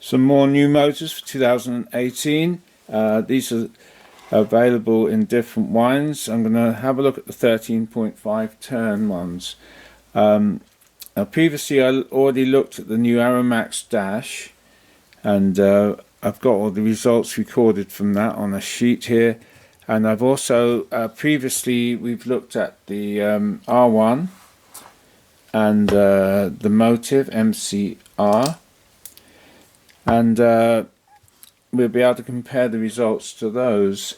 Some more new motors for 2018. These are available in different wines. I'm going to have a look at the 13.5 turn ones. Now previously I already looked at the new Aromax Dash, and I've got all the results recorded from that on a sheet here. And I've also previously we've looked at the R1 and the Motiv MCR, and we'll be able to compare the results to those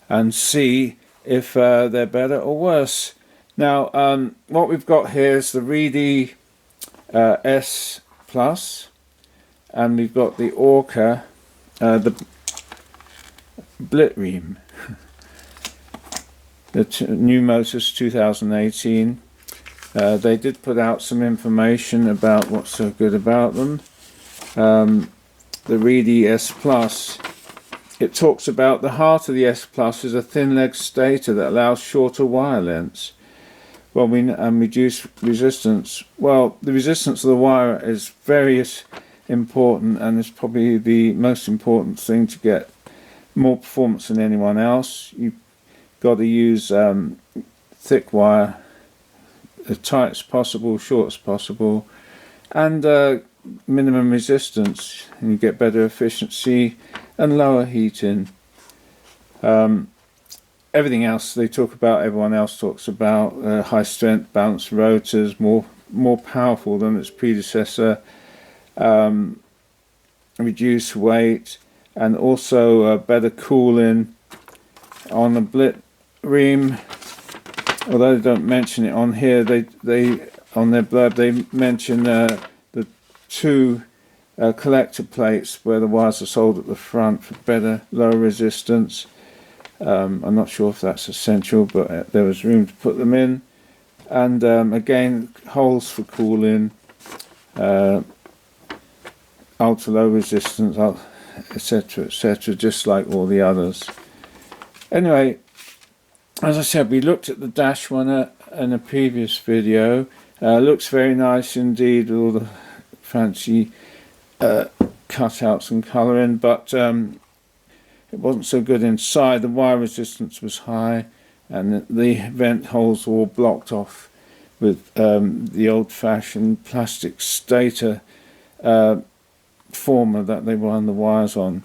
and see if they're better or worse. Now what we've got here is the Reedy S+, and we've got the Orca, the Blitreme, the new motors 2018. They did put out some information about what's so good about them. The Reedy S+, it talks about the heart of the S+ is a thin leg stator that allows shorter wire lengths. Well, reduce resistance. Well, the resistance of the wire is very important, and it's probably the most important thing to get more performance than anyone else. You've got to use thick wire, as tight as possible, short as possible, and minimum resistance, and you get better efficiency and lower heating. Everything else they talk about, everyone else talks about, high strength balanced rotors, more powerful than its predecessor, reduced weight, and also better cooling on the Blitreme. Although they don't mention it on here, they on their blurb they mention the two collector plates where the wires are sold at the front for better low resistance. I'm not sure if that's essential, but there was room to put them in. And again, holes for cooling, ultra low resistance, etc, etc, just like all the others. Anyway, as I said, we looked at the Dash one in a previous video. Looks very nice indeed with all the fancy cutouts and colouring, but it wasn't so good inside. The wire resistance was high, and the vent holes were all blocked off with the old-fashioned plastic stator former that they run the wires on.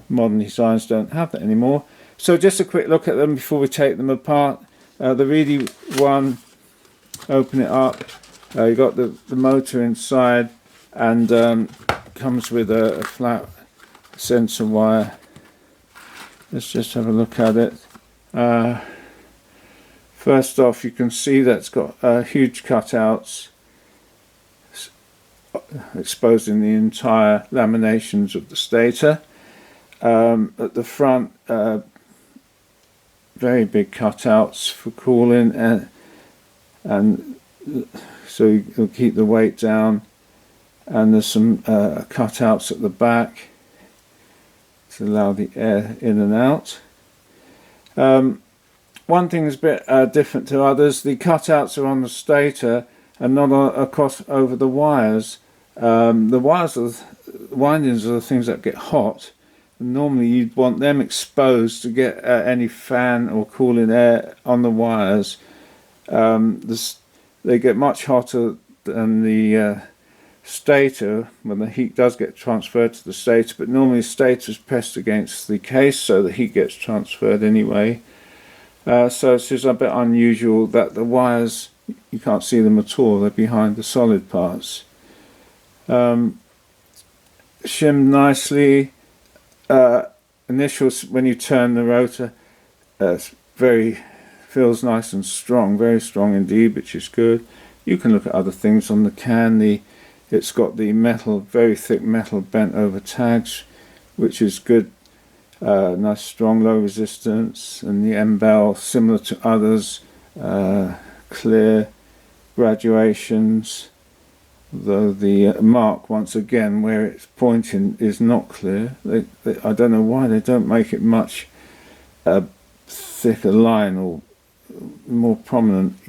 Modern designs don't have that anymore. So just a quick look at them before we take them apart. The Reedy one, open it up. You got the motor inside, and comes with a flat sensor wire. Let's just have a look at it. First off, you can see that it's got huge cutouts exposing the entire laminations of the stator. At the front, very big cutouts for cooling, and so you'll keep the weight down. And there's some cutouts at the back to allow the air in and out. One thing is a bit different to others. The cutouts are on the stator and not across over the wires. The windings are the things that get hot. And normally you'd want them exposed to get any fan or cooling air on the wires. They get much hotter than the stator when the heat does get transferred to the stator, but normally the stator is pressed against the case, so the heat gets transferred anyway. So it's just a bit unusual that the wires, you can't see them at all, they're behind the solid parts. Shimmed nicely. Initials, when you turn the rotor, feels nice and strong, very strong indeed, which is good. You can look at other things on the can. It's got the metal, very thick metal bent over tags, which is good. Nice strong low resistance, and the M-bell similar to others, clear graduations, though the mark once again where it's pointing is not clear. I don't know why they don't make it much thicker line or more prominent.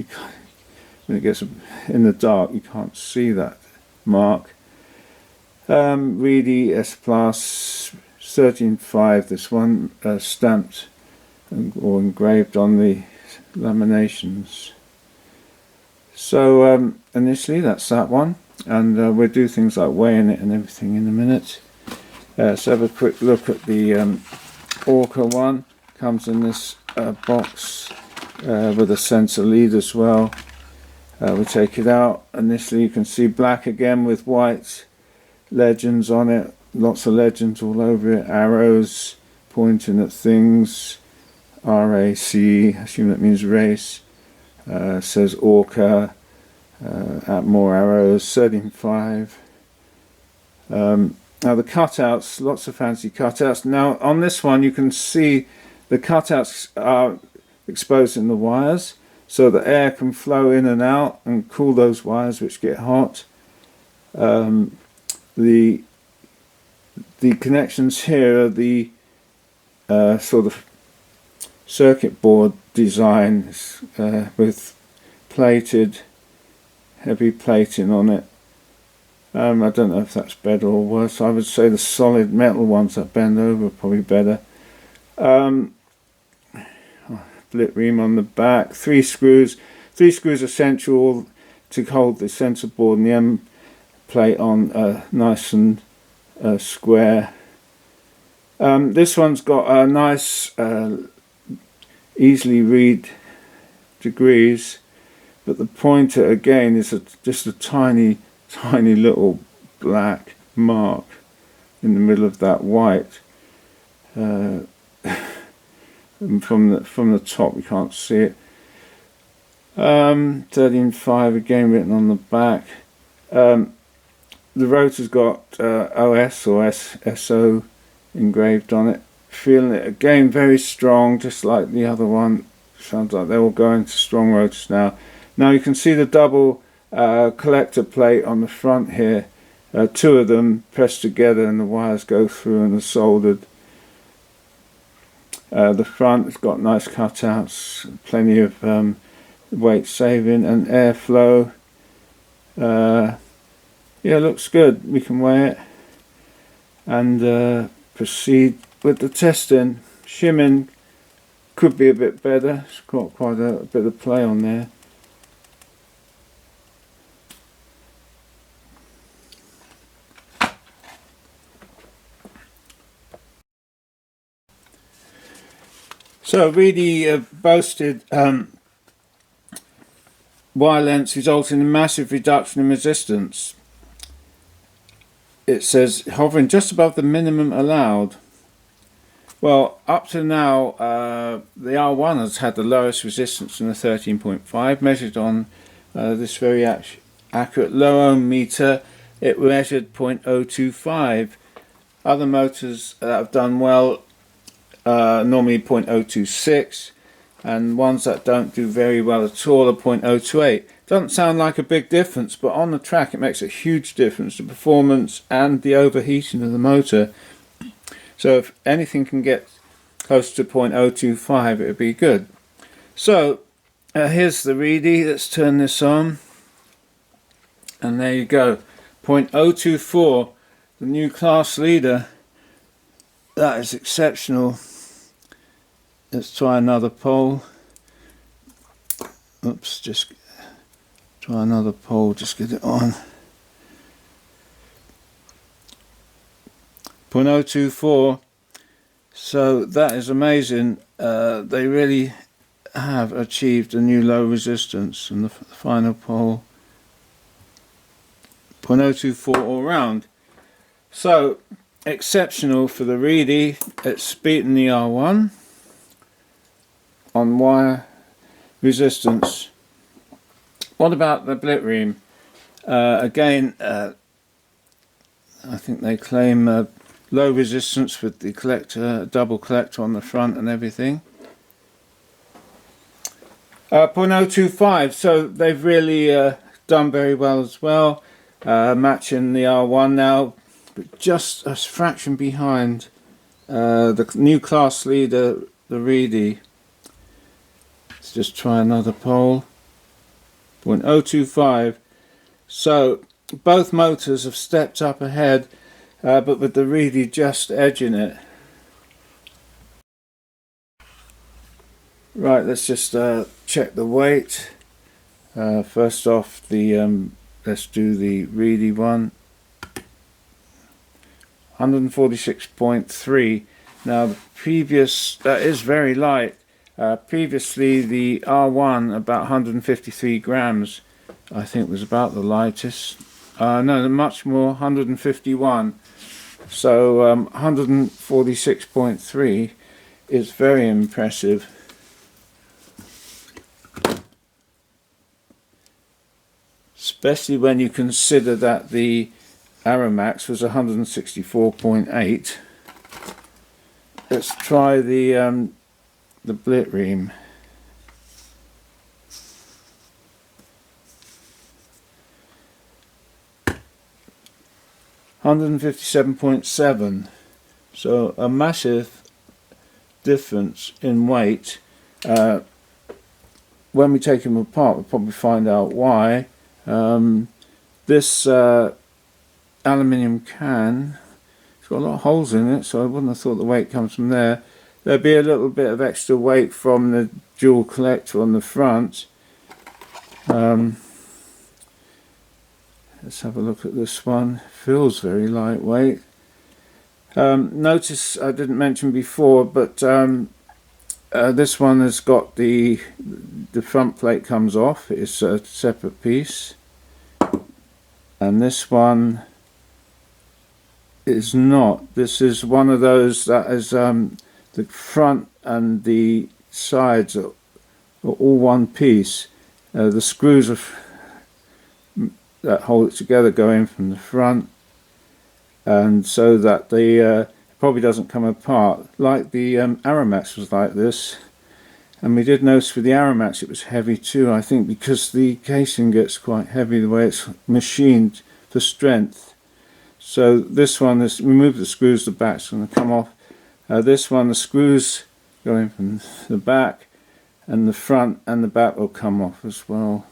When it gets in the dark you can't see that mark. Reedy S+, 13.5, this one, stamped or engraved on the laminations. So initially that's that one, and we'll do things like weighing it and everything in a minute. Let's have a quick look at the Orca one. Comes in this box with a sensor lead as well. We take it out. Initially you can see black again with white legends on it, lots of legends all over it, arrows pointing at things, RAC, I assume that means race, says Orca, at more arrows, 13.5. Now the cutouts, lots of fancy cutouts. Now on this one you can see the cutouts are exposed in the wires, so the air can flow in and out and cool those wires which get hot. The connections here are the sort of circuit board designs with plated, heavy plating on it. I don't know if that's better or worse. I would say the solid metal ones that bend over are probably better. Blitreme on the back, three screws essential to hold the sensor board and the M plate on nice and square. This one's got a nice easily read degrees, but the pointer again is just a tiny little black mark in the middle of that white. And from the top we can't see it. 13.5 again written on the back. The rotor's got OS or SO engraved on it. Feeling it again very strong, just like the other one. Sounds like they're all going to strong rotors now. Now you can see the double collector plate on the front here. Two of them pressed together and the wires go through and are soldered. The front has got nice cutouts, plenty of weight saving and airflow. Yeah, looks good. We can weigh it and proceed with the testing. Shimming could be a bit better. It's got quite a bit of play on there. So Reedy boasted wire lengths resulting in massive reduction in resistance. It says hovering just above the minimum allowed. Well, up to now the R1 has had the lowest resistance in the 13.5 measured on this very accurate low ohm meter. It measured 0.025. Other motors that have done well normally 0.026, and ones that don't do very well at all are 0.028. Doesn't sound like a big difference, but on the track it makes a huge difference to performance and the overheating of the motor. So if anything can get close to 0.025 it would be good. So here's the Reedy. Let's turn this on, and there you go, 0.024, the new class leader. That is exceptional. Let's try another pole. Oops, just try another pole, just get it on. 0.024. So that is amazing. They really have achieved a new low resistance, and the final pole 0.024 all round. So exceptional for the Reedy. It's beaten the R1 on wire resistance. What about the Blitreme? Again, I think they claim low resistance with the collector, double collector on the front and everything. 0.025, so they've really done very well as well, matching the R1 now, but just a fraction behind the new class leader, the Reedy. Let's just try another pole. 0.025. So both motors have stepped up ahead, but with the Reedy just edging it. Right, let's just check the weight. First off, let's do the Reedy one. 146.3. Now the previous, that is very light. Previously the R1, about 153 grams, I think was about the lightest. No, much more, 151. So 146.3 is very impressive. Especially when you consider that the Aromax was 164.8. Let's try the Blitreme. $157.7, so a massive difference in weight. When we take them apart, we'll probably find out why. This aluminium can, it's got a lot of holes in it, so I wouldn't have thought the weight comes from there. There'll be a little bit of extra weight from the dual collector on the front. Let's have a look at this one. Feels very lightweight. Notice I didn't mention before, but this one has got the front plate comes off. It's a separate piece, and this one is not. This is one of those that is the front and the sides are all one piece. The screws that hold it together go in from the front, and so that the probably doesn't come apart. Like the Aromax was like this, and we did notice with the Aromax it was heavy too, I think because the casing gets quite heavy the way it's machined for strength. So this one is, remove the screws, the back's going to come off. This one, the screws go in from the back, and the front and the back will come off as well.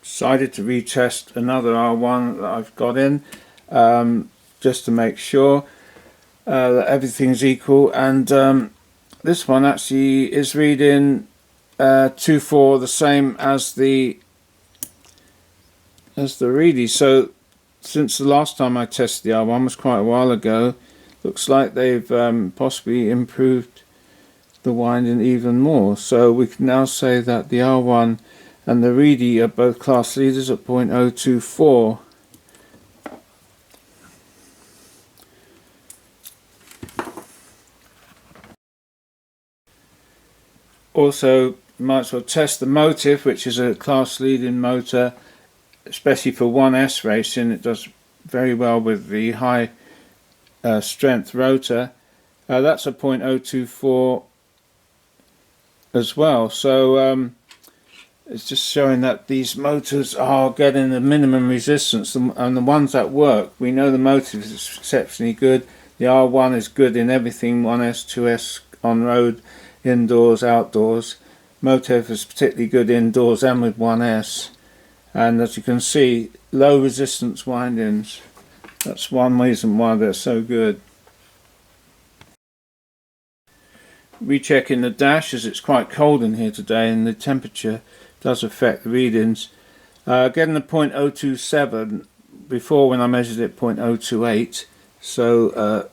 Decided to retest another R1 that I've got in, just to make sure that everything's equal, and this one actually is reading 2.4, the same as the Reedy. So since the last time I tested the R1 was quite a while ago, looks like they've possibly improved the winding even more. So we can now say that the R1 and the Reedy are both class leaders at 0.024. Also, might as well test the Motiv, which is a class leading motor, especially for 1S racing. It does very well with the high strength rotor. That's a 0.024 as well. So it's just showing that these motors are getting the minimum resistance, and the ones that work, we know the Motiv is exceptionally good. The R1 is good in everything, 1S, 2S, on road, indoors, outdoors. Motiv is particularly good indoors and with 1S. And as you can see, low resistance windings. That's one reason why they're so good. Rechecking the dash, as it's quite cold in here today and the temperature does affect the readings. Getting the 0.027, before when I measured it 0.028, so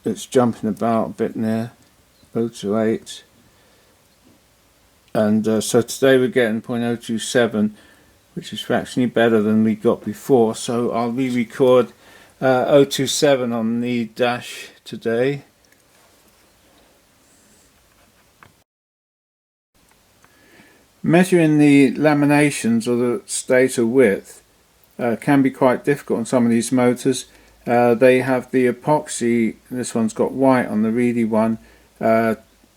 it's jumping about a bit near 0.028, and so today we're getting 0.027, which is fractionally better than we got before. So I'll re-record 0.027 on the dash today. Measuring the laminations or the stator width can be quite difficult on some of these motors. They have the epoxy, this one's got white on the Reedy one,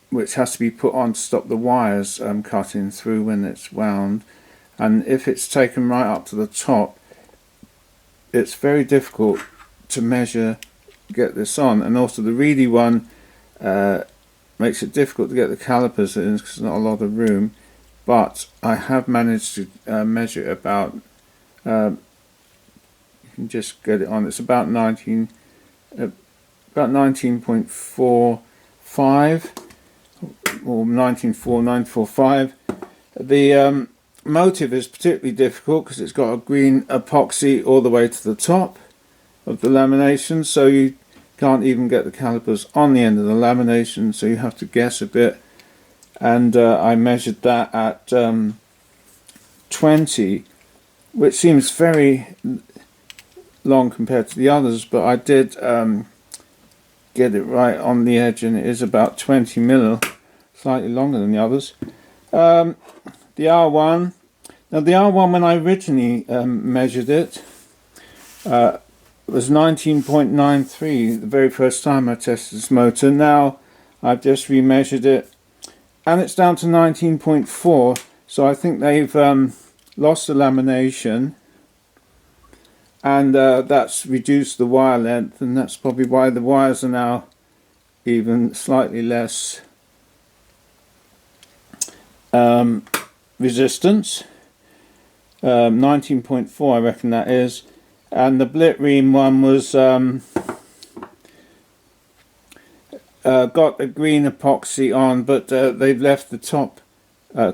which has to be put on to stop the wires cutting through when it's wound. And if it's taken right up to the top, it's very difficult to measure, get this on. And also the Reedy one makes it difficult to get the calipers in because there's not a lot of room. but I have managed to measure about, you can just get it on, it's about 19.45 or 19.4945. The Motiv is particularly difficult because it's got a green epoxy all the way to the top of the lamination, so you can't even get the calipers on the end of the lamination, so you have to guess a bit. And I measured that at 20, which seems very long compared to the others, but I did get it right on the edge, and it is about 20 mil, slightly longer than the others. The R1, now the R1, when I originally measured it, was 19.93 the very first time I tested this motor. Now I've just remeasured it and it's down to 19.4, so I think they've lost the lamination, and that's reduced the wire length, and that's probably why the wires are now even slightly less resistance. 19.4 I reckon that is. And the Blitreme one was got a green epoxy on, but they've left the top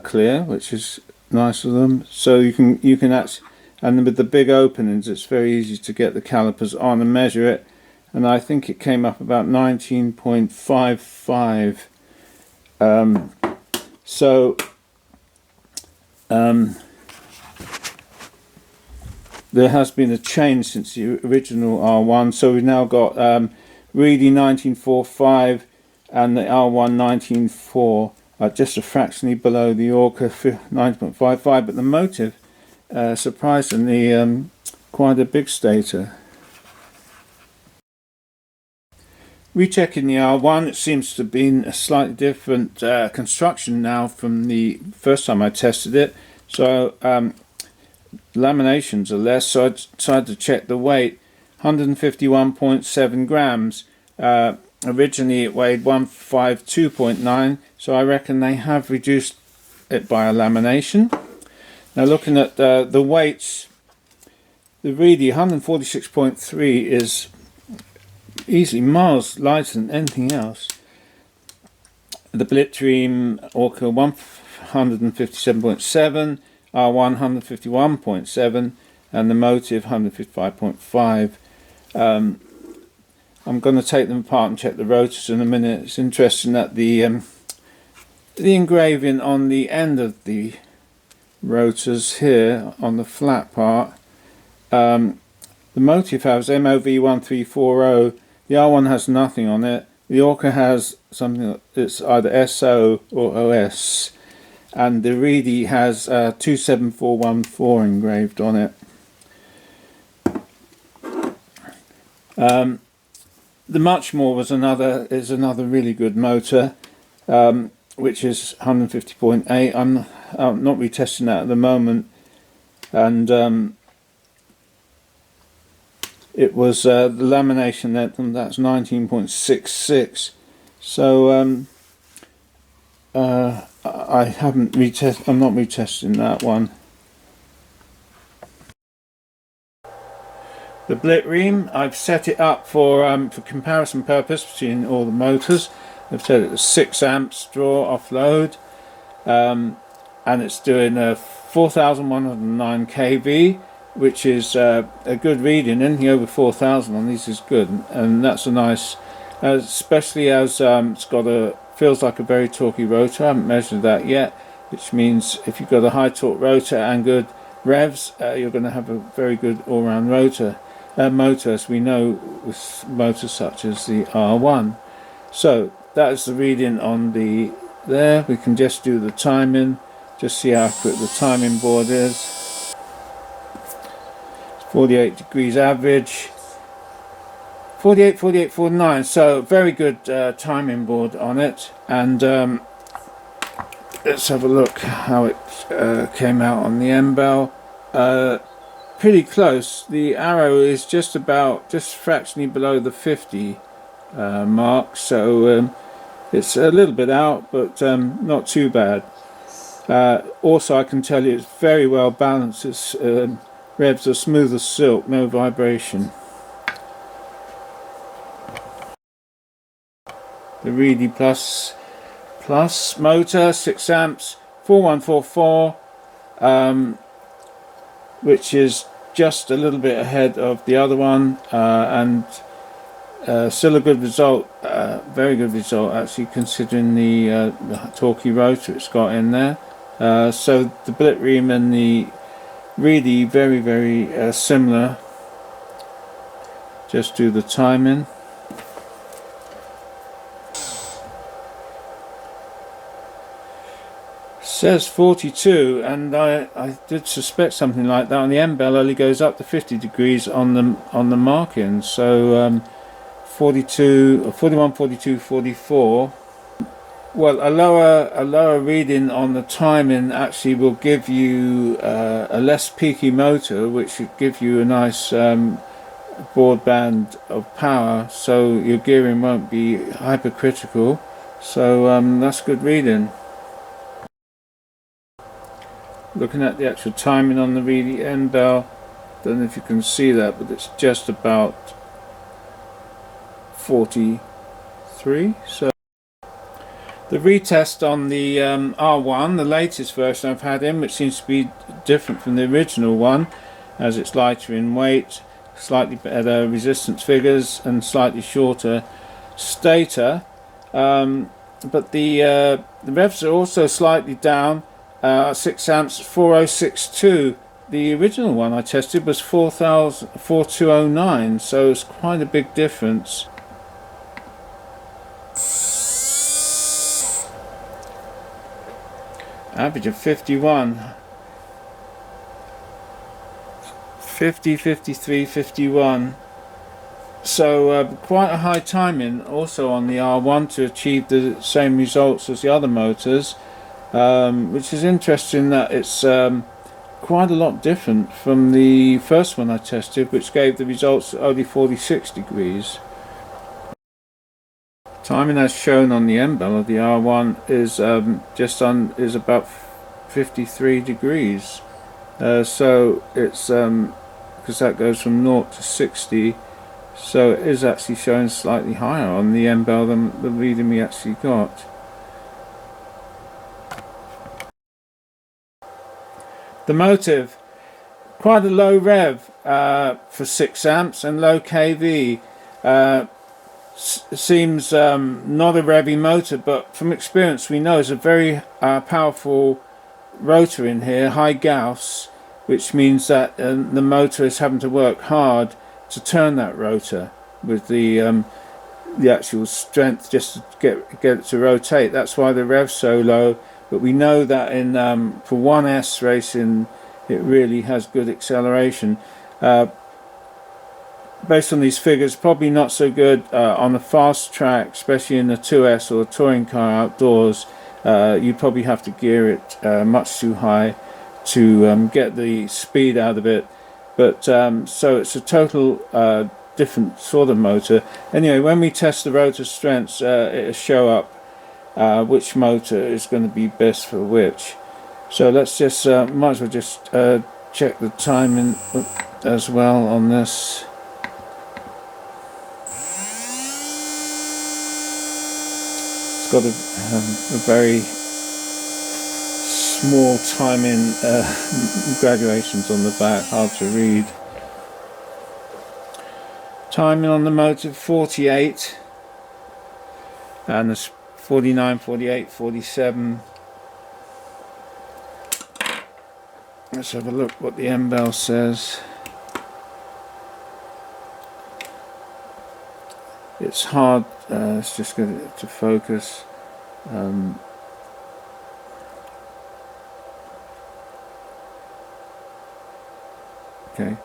clear, which is nice of them. So you can actually, and with the big openings, it's very easy to get the calipers on and measure it. And I think it came up about 19.55. There has been a change since the original R1, so we've now got Reedy 19.45 and the R1 19.4, just a fractionally below the Orca 9.55, but the Motiv surprisingly quite a big stator. Rechecking the R1, it seems to have been a slightly different construction now from the first time I tested it. So laminations are less, so I decided to check the weight. 151.7 grams. Originally it weighed 152.9, so I reckon they have reduced it by a lamination. Now looking at the weights, the Reedy 146.3 is easily miles lighter than anything else. The Blitreme Orca 157.7, R1 151.7, and the Motiv 155.5. I'm going to take them apart and check the rotors in a minute. It's interesting that the engraving on the end of the rotors here on the flat part, the Motiv has MOV 1340. The R1 has nothing on it. The Orca has something that's either SO or OS, and the Reedy has 27414 engraved on it. The Muchmore is another really good motor, which is 150.8. I'm not retesting that at the moment, and it was the lamination length, and that's 19.66. So I haven't retest. I'm not retesting that one. The Blitreme, I've set it up for comparison purpose between all the motors. I've set it to 6 amps draw offload, and it's doing 4,109 kV, which is a good reading. Anything over 4,000 on these is good, and that's a nice, especially as it's got feels like a very torquey rotor. I haven't measured that yet, which means if you've got a high torque rotor and good revs, you're going to have a very good all-round motor, as we know with motors such as the R1. So that is the reading on the there. We can just do the timing, just see how accurate the timing board is. 48 degrees average, 48, 48, 49, so very good timing board on it. And let's have a look how it came out on the end bell. Pretty close. The arrow is just fractionally below the 50 mark, so it's a little bit out, but not too bad. Also, I can tell you it's very well balanced. Its revs are smooth as silk, no vibration. The Reedy Plus motor, 6 amps, 4144, which is just a little bit ahead of the other one, and still a good result, very good result actually, considering the torquey rotor it's got in there. So the Blitreme and the Reedy very similar. Just do the timing. Says 42, and I did suspect something like that. On the end bell only goes up to 50 degrees on the marking, so 42, 41, 42, 44. Well, a lower reading on the timing actually will give you a less peaky motor, which should give you a nice broadband of power, so your gearing won't be hypercritical. So that's good reading. Looking at the actual timing on the Reedy end bell, don't know if you can see that, but it's just about 43. So the retest on the R1, the latest version I've had in, which seems to be different from the original one, as it's lighter in weight, slightly better resistance figures, and slightly shorter stator. But the revs are also slightly down. 6 amps, 4062. The original one I tested was 4209, so it's quite a big difference. Average of 51. 50, 53, 51. So quite a high timing also on the R1 to achieve the same results as the other motors. Which is interesting that it's quite a lot different from the first one I tested, which gave the results at only 46 degrees. Timing as shown on the end bell of the R1 is is about 53 degrees. So it's because that goes from 0 to 60, so it is actually showing slightly higher on the end bell than the reading we actually got. The Motiv, quite a low rev for 6 amps and low kV. Seems not a revvy motor, but from experience we know it's a very powerful rotor in here, high Gauss, which means that the motor is having to work hard to turn that rotor with the actual strength just to get it to rotate. That's why the rev's so low. But we know that in for 1S racing it really has good acceleration. Based on these figures, probably not so good on a fast track, especially in the 2S or touring car outdoors. You probably have to gear it much too high to get the speed out of it. But so it's a total different sort of motor. Anyway, when we test the rotor strengths, it'll show up which motor is going to be best for which. So let's just might as well just check the timing as well on this. It's got a very small timing graduations on the back, hard to read. Timing on the Motiv 48, and the 49, 48, 47. Let's have a look what the end bell says. It's hard, let's just get it to focus. Okay.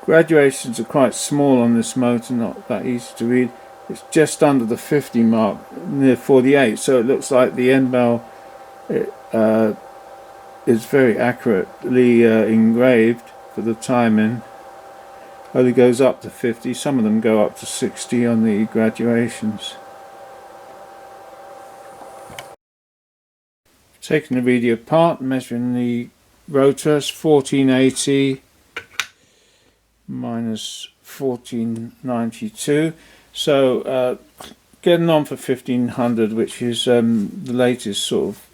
Graduations are quite small on this motor, not that easy to read. It's just under the 50 mark, near 48, so it looks like the end bell is very accurately engraved for the timing. Only goes up to 50, some of them go up to 60 on the graduations. taking the Reedy apart, measuring the rotors, 1480 minus 1492. So getting on for 1500, which is the latest sort of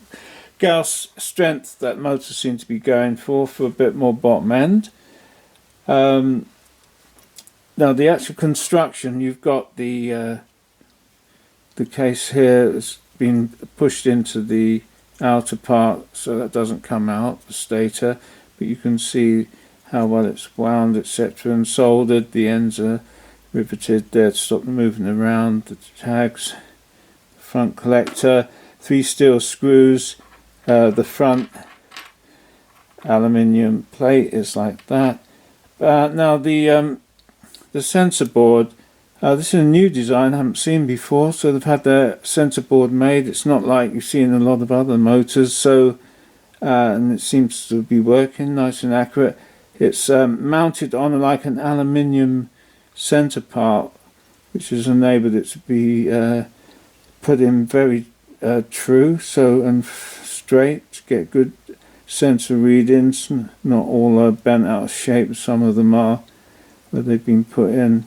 Gauss strength that motors seem to be going for a bit more bottom end. Now the actual construction, you've got the case here has been pushed into the outer part, so that doesn't come out, the stator, but you can see how well it's wound, etc., and soldered. The ends are riveted there to stop them moving around. The tags, front collector, 3 steel screws. The front aluminium plate is like that. Now the sensor board, this is a new design I haven't seen before, so they've had their sensor board made. It's not like you see in a lot of other motors, so and it seems to be working nice and accurate. It's mounted on like an aluminium center part, which has enabled it to be put in very true, so and straight, to get good sensor readings, not all bent out of shape. Some of them are, where they've been put in.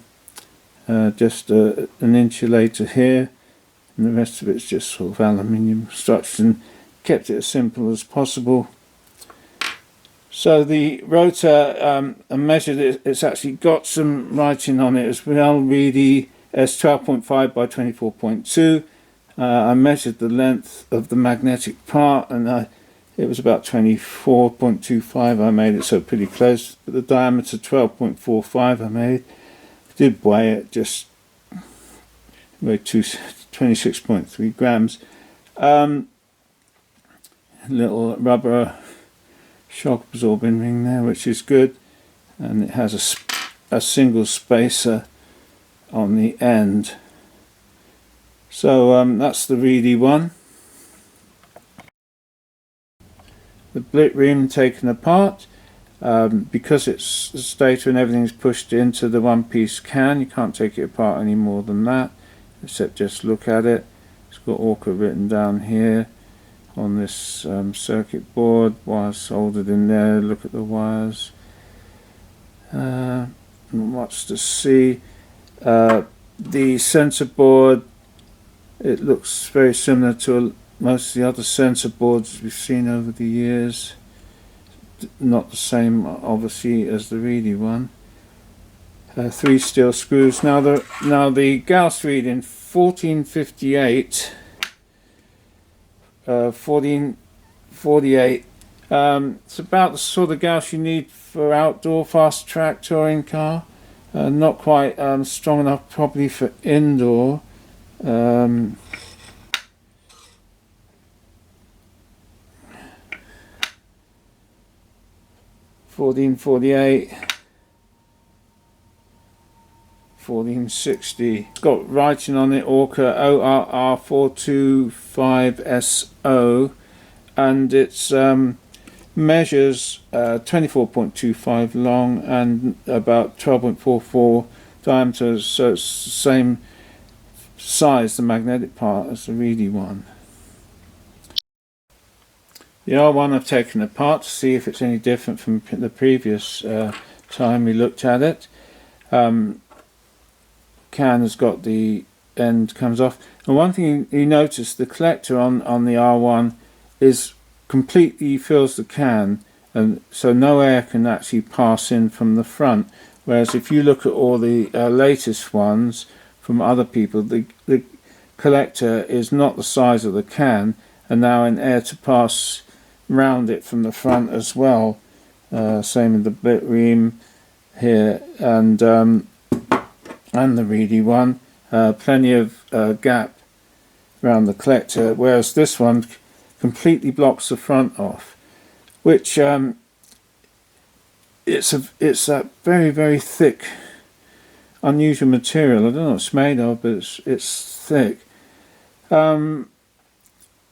Just an insulator here, and the rest of it's just sort of aluminium structure, and kept it as simple as possible. So the rotor, I measured it, it's actually got some writing on it as well, Reedy S12.5 by 24.2. I measured the length of the magnetic part, and it was about 24.25. I made it, so pretty close, but the diameter 12.45 I made. Did weigh it, just weighed 26.3 grams. Little rubber shock absorbing ring there, which is good, and it has a single spacer on the end. So that's the Reedy one. The Blitreme taken apart. Because it's the stator and everything's pushed into the one-piece can, you can't take it apart any more than that, except just look at it. It's got Orca written down here on this circuit board, wires soldered in there. Look at the wires. Not much to see. The sensor board, it looks very similar to most of the other sensor boards we've seen over the years. Not the same, obviously, as the Reedy one. 3 steel screws. Now the Gauss reading 1458, 1448. It's about the sort of Gauss you need for outdoor fast track touring car. Not quite strong enough probably for indoor. 1448, 1460. Got writing on it, Orca ORR425SO, and it's measures 24.25 long and about 12.44 diameter, so it's the same size, the magnetic part, as the Reedy one. The R1 I've taken apart to see if it's any different from the previous time we looked at it. Can has got the end comes off, and one thing you notice, the collector on the R1 is completely fills the can, and so no air can actually pass in from the front, whereas if you look at all the latest ones from other people, the collector is not the size of the can, and now an air to pass round it from the front as well. Same with the Blitreme here, and the Reedy one. Plenty of gap around the collector, whereas this one completely blocks the front off, which it's a very, very thick, unusual material. I don't know what it's made of, but it's thick.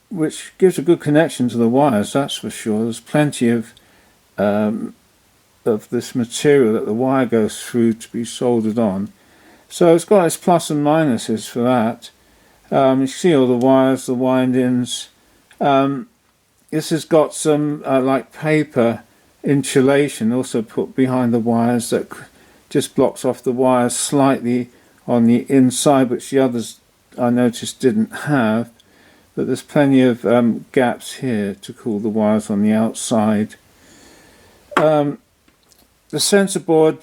Which gives a good connection to the wires, that's for sure. There's plenty of this material that the wire goes through to be soldered on. So it's got its plus and minuses for that. You see all the wires, the windings. this has got some like paper insulation also put behind the wires that just blocks off the wires slightly on the inside, which the others I noticed didn't have. But there's plenty of gaps here to cool the wires on the outside. The sensor board,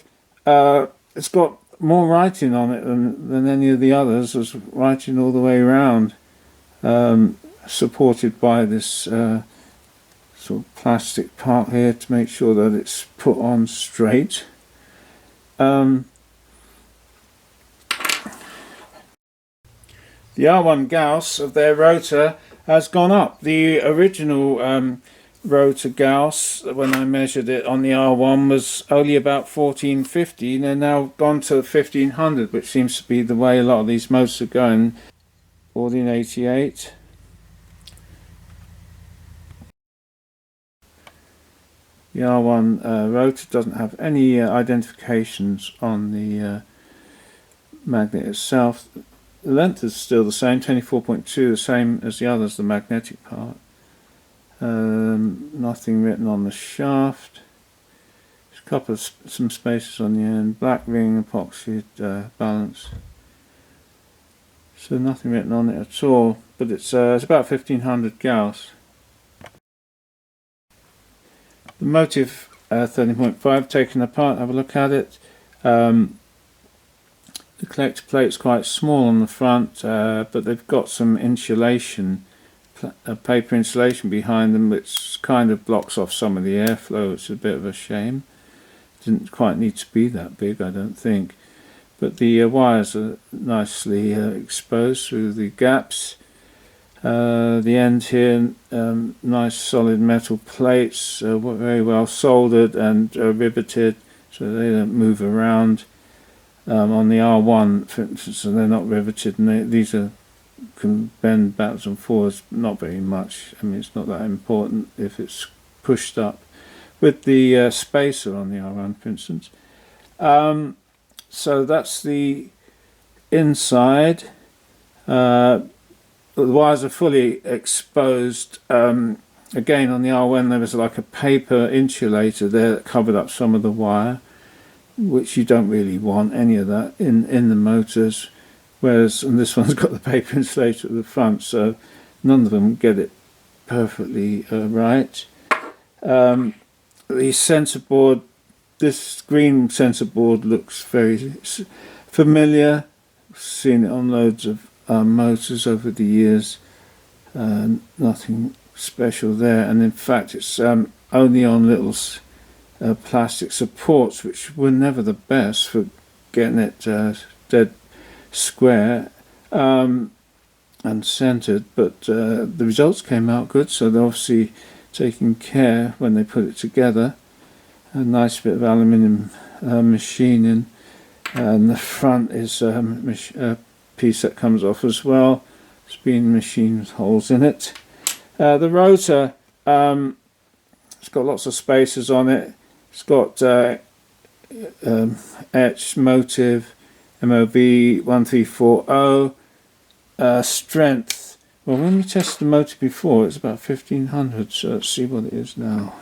it's got more writing on it than any of the others. There's writing all the way around, supported by this sort of plastic part here to make sure that it's put on straight. The R1 Gauss of their rotor has gone up. The original rotor Gauss, when I measured it on the R1, was only about 1450, and they're now gone to 1500, which seems to be the way a lot of these motors are going. 1488. The R1 rotor doesn't have any identifications on the magnet itself. The length is still the same, 24.2, the same as the others, the magnetic part. Nothing written on the shaft. There's a couple of some spaces on the end. Black ring, epoxy balance. So nothing written on it at all. But it's about 1500 Gauss. The Motiv 13.5 taken apart. Have a look at it. The collector plate's quite small on the front, but they've got some insulation, paper insulation behind them, which kind of blocks off some of the airflow. It's a bit of a shame. Didn't quite need to be that big, I don't think. But the wires are nicely exposed through the gaps. The end here, nice solid metal plates, very well soldered and riveted, so they don't move around. On the R1, for instance, they're not riveted, and these can bend backwards and forwards, not very much. I mean, it's not that important if it's pushed up. With the spacer on the R1, for instance. So that's the inside. The wires are fully exposed. Again, on the R1 there was like a paper insulator there that covered up some of the wire, which you don't really want any of that in the motors, whereas and this one's got the paper insulator at the front, so none of them get it perfectly right. The sensor board, this green sensor board looks very familiar. I've seen it on loads of motors over the years. Nothing special there, and in fact it's only on little plastic supports, which were never the best for getting it dead square and centered, but the results came out good, so they're obviously taking care when they put it together. A nice bit of aluminium machining, and the front is a piece that comes off as well. It's been machined with holes in it. The rotor, it's got lots of spacers on it. It's got etched Motiv MOV 1340 strength. Well, when we tested the motor before, it's about 1500, so let's see what it is now.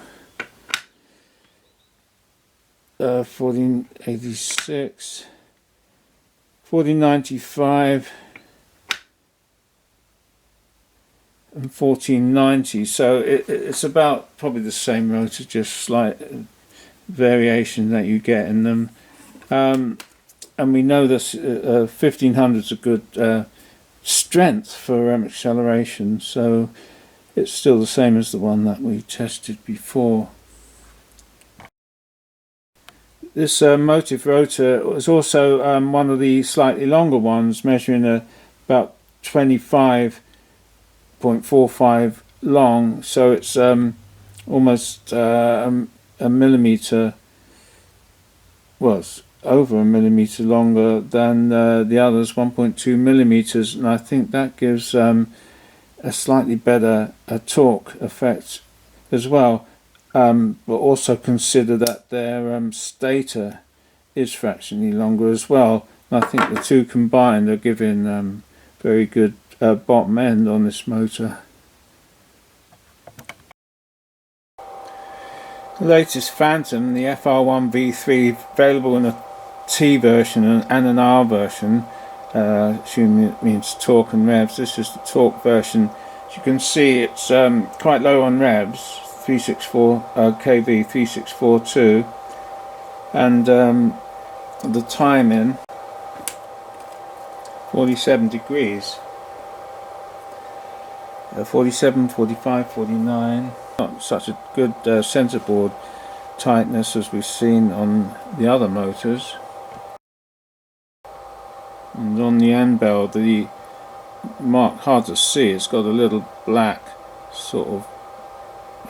1486, 1495, and 1490. So it's about probably the same rotor, just slight variation that you get in them. And we know this 1500 is a good strength for acceleration, so it's still the same as the one that we tested before. This Motiv rotor is also one of the slightly longer ones, measuring about 25.45 long, so it's almost a millimetre, well, it's over a millimetre longer than the others, 1.2 millimetres, and I think that gives a slightly better torque effect as well. But also consider that their stator is fractionally longer as well. And I think the two combined are giving very good bottom end on this motor. The latest Fantom, the FR1V3, available in a T version and an R version, assuming it means torque and revs. This is the torque version. As you can see, it's quite low on revs, 364 kV 3642, and the timing 47 degrees, 47, 45, 49. Not such a good centerboard tightness as we've seen on the other motors. And on the end bell, the mark, hard to see, it's got a little black sort of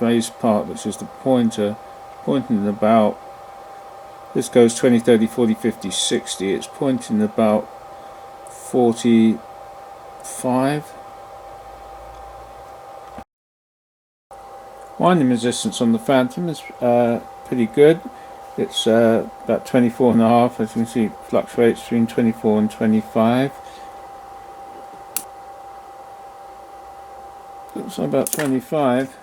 raised part, which is the pointer, pointing about, this goes 20, 30, 40, 50, 60, it's pointing about 45. Winding resistance on the Fantom is pretty good. It's about 24.5, as you can see, it fluctuates between 24 and 25. Looks like about 25.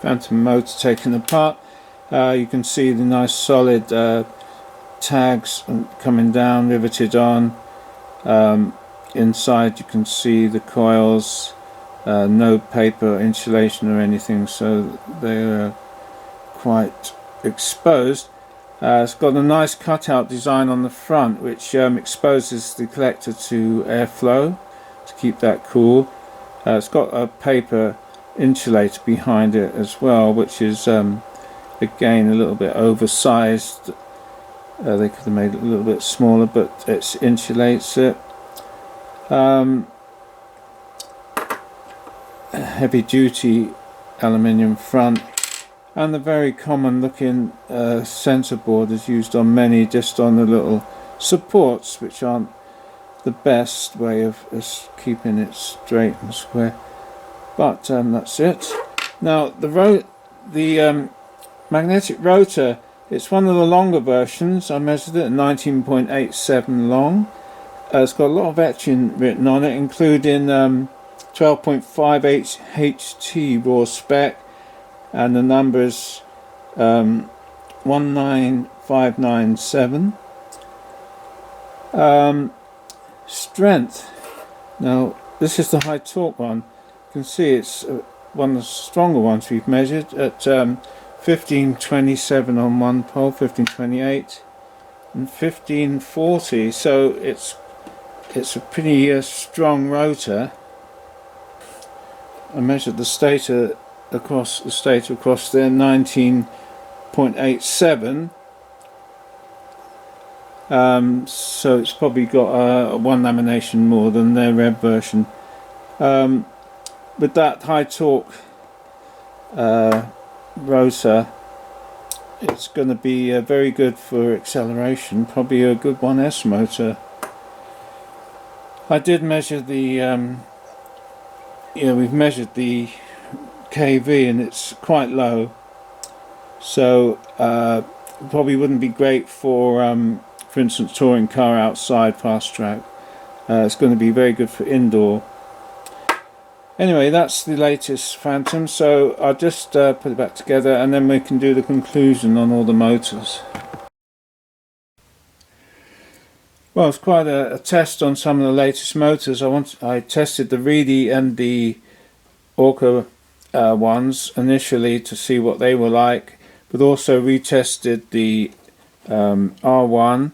Fantom motor taken apart. You can see the nice solid tags coming down, riveted on. Inside you can see the coils, no paper insulation or anything, so they're quite exposed. It's got a nice cutout design on the front, which exposes the collector to airflow to keep that cool. It's got a paper insulator behind it as well, which is again a little bit oversized. They could have made it a little bit smaller, but it insulates it. Heavy duty aluminium front, and the very common looking sensor board is used on many, just on the little supports, which aren't the best way of keeping it straight and square, but that's it. Now the magnetic rotor, it's one of the longer versions. I measured it at 19.87 long. It's got a lot of etching written on it, including 12.58 HT raw spec, and the numbers 19597. Strength. Now this is the high torque one. You can see it's one of the stronger ones we've measured at 1527 on one pole, 1528 and 1540. So it's a pretty strong rotor. I measured the stator across there, 19.87. So it's probably got one lamination more than their rev version. With that high torque rotor, it's going to be very good for acceleration, probably a good 1S motor. I did measure the we've measured the kV, and it's quite low, so probably wouldn't be great for instance, touring car outside fast track. It's going to be very good for indoor. Anyway, that's the latest Fantom, so I'll just put it back together, and then we can do the conclusion on all the motors. Well, it's quite a test on some of the latest motors. I tested the Reedy and the Orca ones initially to see what they were like, but also retested the R1,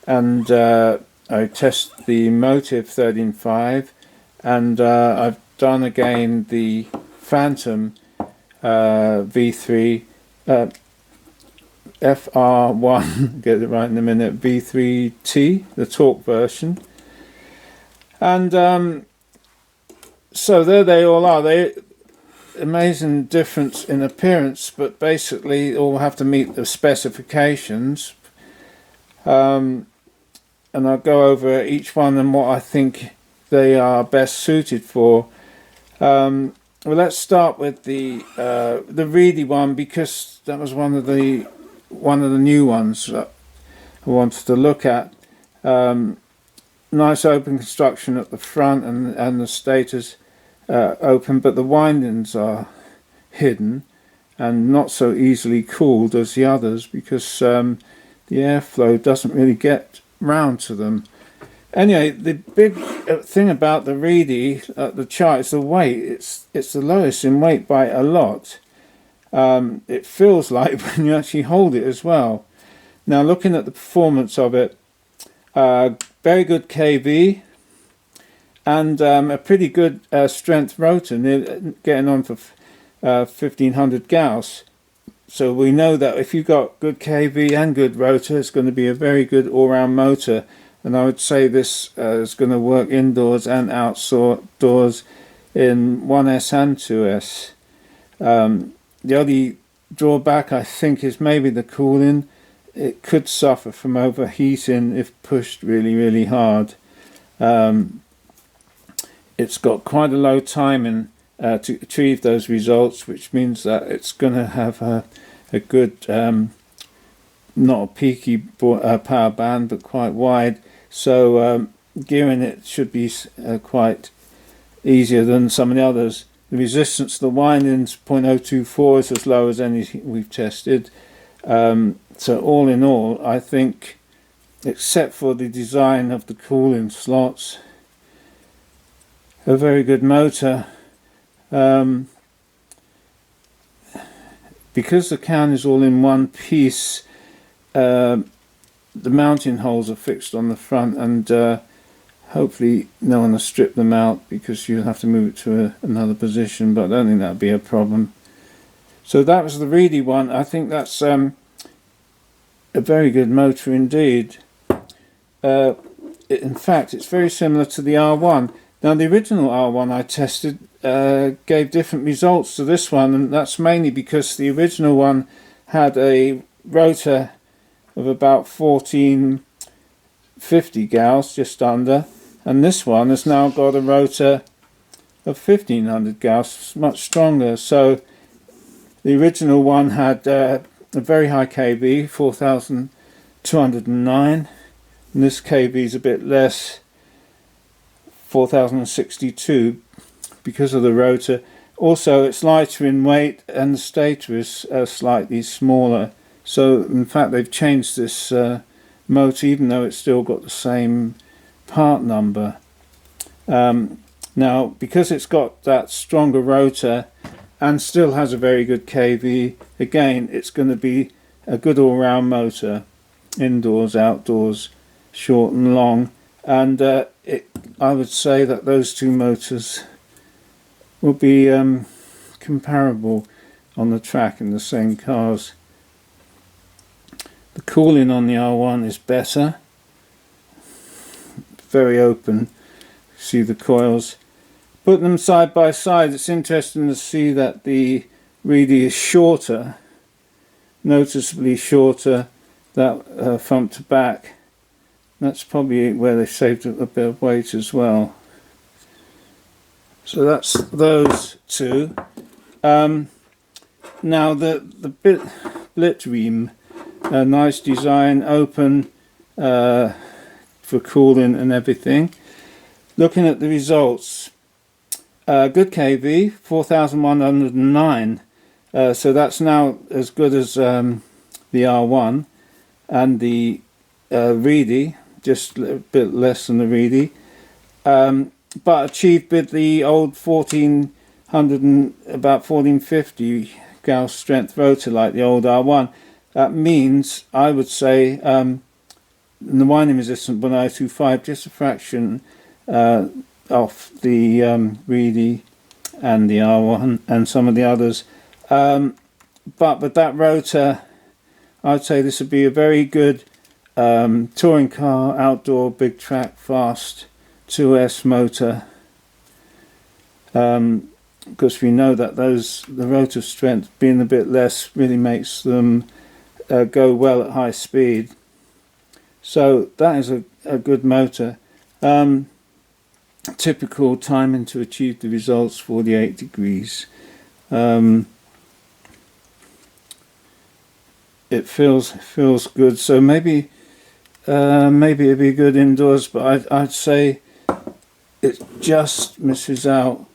and I tested the Motiv 13.5, and I've done again the Fantom V3 FR1, get it right in a minute, V3T, the torque version. And so there they all are. They amazing difference in appearance, but basically all have to meet the specifications. And I'll go over each one and what I think they are best suited for. Well, let's start with the Reedy one, because that was one of the new ones that I wanted to look at. Nice open construction at the front, and the stators open, but the windings are hidden and not so easily cooled as the others, because the airflow doesn't really get round to them. Anyway, the big thing about the Reedy, the chart, is the weight. It's the lowest in weight by a lot. It feels like when you actually hold it as well. Now, looking at the performance of it, very good kV and a pretty good strength rotor, getting on for 1500 Gauss. So we know that if you've got good kV and good rotor, it's going to be a very good all-round motor. And I would say this is going to work indoors and outdoors in 1S and 2S. The only drawback, I think, is maybe the cooling. It could suffer from overheating if pushed really, really hard. It's got quite a low timing to achieve those results, which means that it's going to have a good, not a peaky power band, but quite wide. So gearing it should be quite easier than some of the others. The resistance to the windings 0.024 is as low as any we've tested. So all in all, I think, except for the design of the cooling slots, a very good motor. Because the can is all in one piece, the mounting holes are fixed on the front, and hopefully no one will strip them out, because you'll have to move it to another position, but I don't think that'll be a problem. So that was the Reedy one. I think that's a very good motor indeed. In fact, it's very similar to the R1. Now, the original R1 I tested gave different results to this one, and that's mainly because the original one had a rotor of about 1450 Gauss, just under, and this one has now got a rotor of 1500 Gauss, much stronger. So the original one had a very high kV, 4209, and this kV is a bit less, 4062, because of the rotor. Also, it's lighter in weight, and the stator is slightly smaller. So in fact, they've changed this motor, even though it's still got the same part number. Now, because it's got that stronger rotor and still has a very good kV, again, it's going to be a good all-round motor, indoors, outdoors, short and long. And I would say that those two motors will be comparable on the track in the same cars. The cooling on the R1 is better, very open. See the coils. Put them side by side, it's interesting to see that the Reedy is shorter, noticeably shorter, that front to back. That's probably where they saved a bit of weight as well. So that's those two. Now the Blitreme, a nice design, open for cooling and everything. Looking at the results, good kV, 4109. So that's now as good as the R1, and the Reedy, just a bit less than the Reedy, but achieved with the old 1400 and about 1450 Gauss strength rotor like the old R1. That means, I would say, the winding resistance 0.025, just a fraction off the Reedy and the R1 and some of the others. But with that rotor, I'd say this would be a very good touring car, outdoor, big track, fast 2S motor, because we know that the rotor strength being a bit less really makes them go well at high speed. So that is a good motor. Typical timing to achieve the results, 48 degrees. It feels good. So maybe it'd be good indoors, but I'd say it just misses out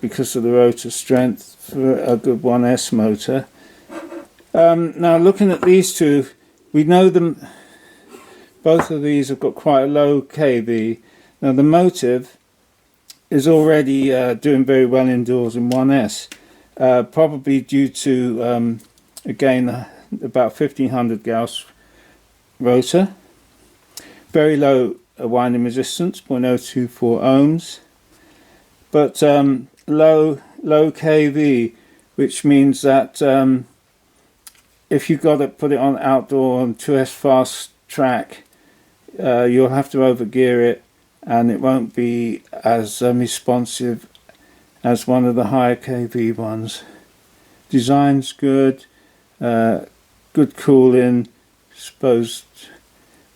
because of the rotor strength for a good 1S motor. Now looking at these two, we know them, both of these have got quite a low kV. Now the Motiv is already doing very well indoors in 1S, probably due to again about 1500 Gauss rotor, very low winding resistance, 0.024 ohms, but low kV, which means that if you've got to put it on outdoor on 2S fast track, you'll have to overgear it, and it won't be as responsive as one of the higher kV ones. Design's good, good cooling, exposed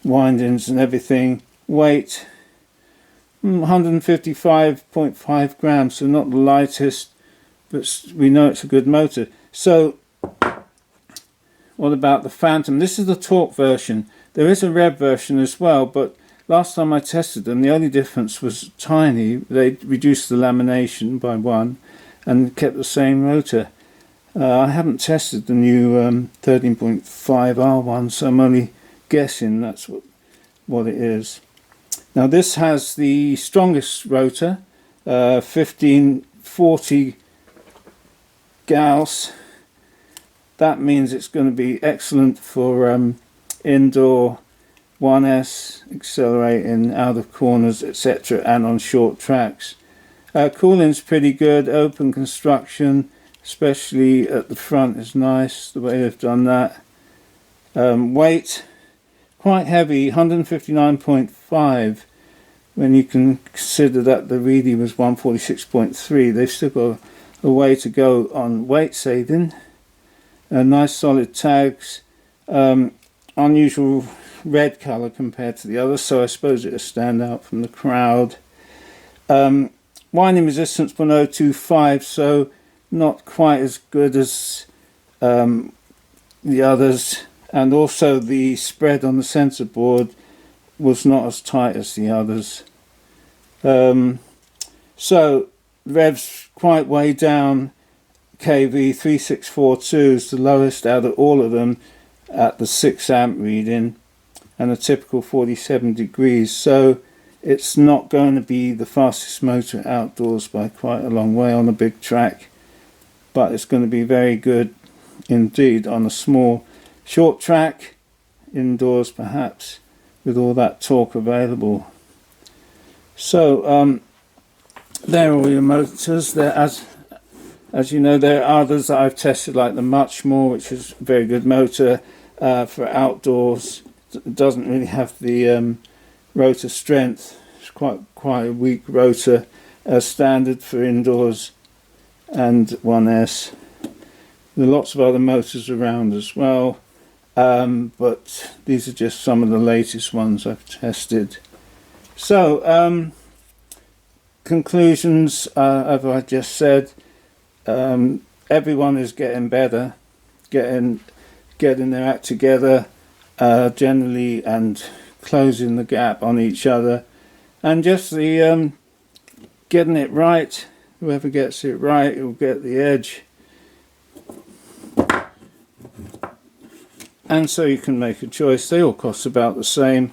windings and everything. Weight 155.5 grams, so not the lightest, but we know it's a good motor. So what about the Fantom? This is the torque version. There is a rev version as well, but last time I tested them, the only difference was tiny. They reduced the lamination by 1 and kept the same rotor. I haven't tested the new 13.5R one, so I'm only guessing that's what it is. Now this has the strongest rotor, 1540 Gauss. That means it's going to be excellent for indoor 1S, accelerating out of corners, etc., and on short tracks. Cooling's pretty good, open construction, especially at the front is nice, the way they've done that. Weight, quite heavy, 159.5, when you can consider that the Reedy was 146.3. They've still got a way to go on weight saving. Nice solid tags, unusual red colour compared to the others, so I suppose it'll stand out from the crowd. Winding resistance 0.025, so not quite as good as the others, and also the spread on the sensor board was not as tight as the others. So revs quite way down, kV 3642 is the lowest out of all of them at the 6 amp reading, and a typical 47 degrees, so it's not going to be the fastest motor outdoors by quite a long way on a big track, but it's going to be very good indeed on a small short track indoors, perhaps, with all that torque available. So there are all your motors. There, as you know, there are others that I've tested, like the Much More, which is a very good motor for outdoors. It doesn't really have the rotor strength. It's quite a weak rotor, standard for indoors and 1S. There are lots of other motors around as well, but these are just some of the latest ones I've tested. So conclusions, as I just said, everyone is getting better, getting their act together generally, and closing the gap on each other, and just the getting it right. Whoever gets it right will get the edge, and so you can make a choice. They all cost about the same.